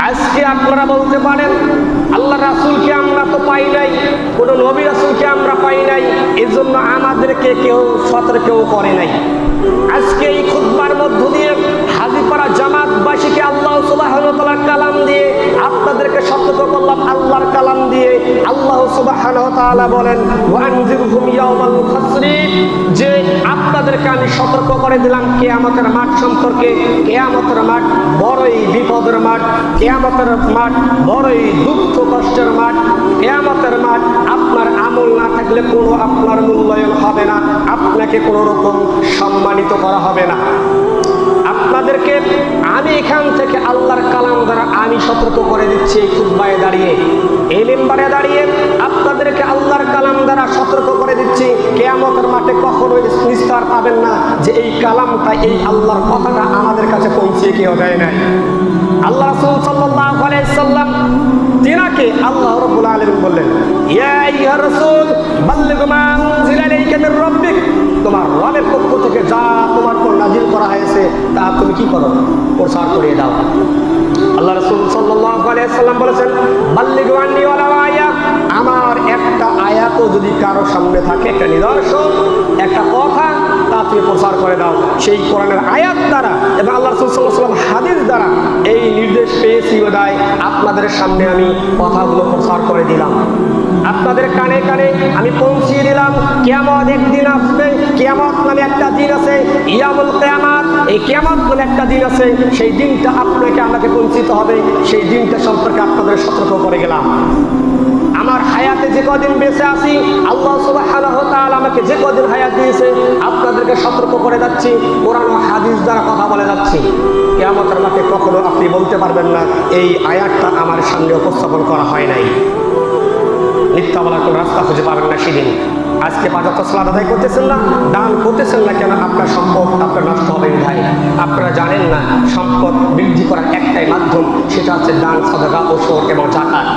আজকে আপনারা বলতে পারেন আল্লাহ রাসূলকে আমরা তো পাই নাই, কোন নবী রাসূলকে আমরা পাই নাই, এজন্য আমাদেরকে কেউ সতর্কও করে নাই। আজকে এই খুতবার মধ্য দিয়ে হাজীপাড়া জামাতবাসীকে আল্লাহ সুবহানাহু ওয়া তাআলার কালাম দিয়ে আপনাদেরকে সতর্ক করলাম, আল্লাহর কালাম দিয়ে। আল্লাহ সুবহানাহু ওয়া তাআলা বলেন ওয়ানজিরহুম ইয়াওমাল ফাসরি, যে আপনাদেরকে আমি সতর্ক করে দিলাম কিয়ামতের মাঠ সম্পর্কে। কিয়ামতের মাঠ বড়ই বিপদের মাঠ, কিয়ামতের মাঠ বড়ই দুঃখ কষ্টের মাঠ। কিয়ামতের মাঠ আপনার আমল না থাকলে কোনো আপনার মূল্যায়ন হবে না, আপনাকে কোনো রকম সম্মানিত করা হবে না। আপনাদেরকে আমি এখান থেকে আল্লাহর কালাম দ্বারা আমি সতর্ক করে দিচ্ছি, এই খুতবায় দাঁড়িয়ে, এই মিম্বারে দাঁড়িয়ে আপনাদেরকে আল্লাহর কালাম দ্বারা সতর্ক করে দিচ্ছি। কিয়ামতের মাঠে কখনোই নিস্তার পাবেন না যে এই কালামটা, এই আল্লাহর কথাটা আমাদের কাছে পৌঁছে কেউ দেয় নাই। আল্লাহ রাসূল সাল্লাল্লাহু আলাইহি সাল্লাম তিনাকে আল্লাহ রাব্বুল আলামিন বললেন, ইয়া আইয়ুহার রাসূল বাল্লিগ মা উনজিলা ইলাইকা মির রাব্বিক, তোমার রবের পক্ষ থেকে যা তোমার উপর নাযিল করা হয়েছে তা তুমি কি করো? প্রচার করে দাও। আল্লাহ রাসূল সাল্লাল্লাহু আলাইহি সাল্লাম বলেছেন, বাল্লিগ আন্নী ওয়ালাউ আয়া, আমার একটা আয়াতও যদি কারো সামনে থাকে, একটা নিদর্শন, একটা কথা, তা তুমি প্রচার করে দাও। সেই কোরআনের আয়াত দ্বারা এবং আল্লাহ রাসূল সাল্লাল্লাহু আলাইহি ওয়াসাল্লাম হাদিস দ্বারা এই নির্দেশ পেয়েছি বিধায় আপনাদের সামনে আমি কথাগুলো প্রচার করে দিলাম, আপনাদের কানে কানে আমি পৌঁছিয়ে দিলাম। কিয়ামত একদিন আসবে, কিয়ামত নামে একটা দিন আছে, ইয়ামুল কিয়ামত, এই কিয়ামত বলে একটা দিন আছে, সেই দিনটা আপনাকে আমাকে পৌঁছিতে হবে। সেই দিনটা সম্পর্কে আপনাদের সতর্ক করে গেলাম। আমার হায়াতে যে কদিন বেঁচে আছি, আল্লাহ সুবহানাহু ওয়া তাআলা আমাকে যে কদিন হায়াত দিয়েছে, আপনাদেরকে সতর্ক করে যাচ্ছি, কোরআন ও হাদিস দ্বারা কথা বলে যাচ্ছি। কিয়ামতের মাঠে কখনো আপনি বলতে পারবেন না এই আয়াতটা আমার সামনে উপস্থাপন করা হয় নাই। মিথ্যা বলার কোনো রাস্তা খুঁজে পাবেন না সেদিন। আজকে ৫ ওয়াক্ত সালাত আদায় করতেছেন না, দান করতেছেন না কেন? আপনার সম্পদ আপনার নষ্ট হবে বিধায়। আপনারা জানেন না সম্পদ বৃদ্ধি করার একটাই মাধ্যম, সেটা হচ্ছে দান, সাদাকা, ওসর এবং যাকাত।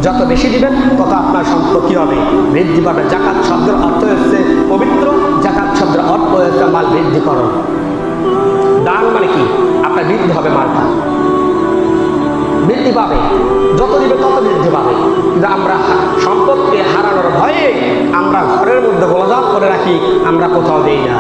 যত বেশি দিবেন তত আপনার সম্পদ কী হবে? বৃদ্ধি পাবে। যাকাত শব্দের অর্থ হচ্ছে পবিত্র, যাকাত শব্দের অর্থ হচ্ছে মাল বৃদ্ধিকরণ। দান মানে কি? আপনার বৃদ্ধি হবে, মালটা বৃদ্ধি পাবে, যত দিবে তত বৃদ্ধি পাবে। কিন্তু আমরা সম্পদকে হারানোর ভয়ে আমরা ঘরের মধ্যে গোলাজাত করে রাখি, আমরা কোথাও দেই না।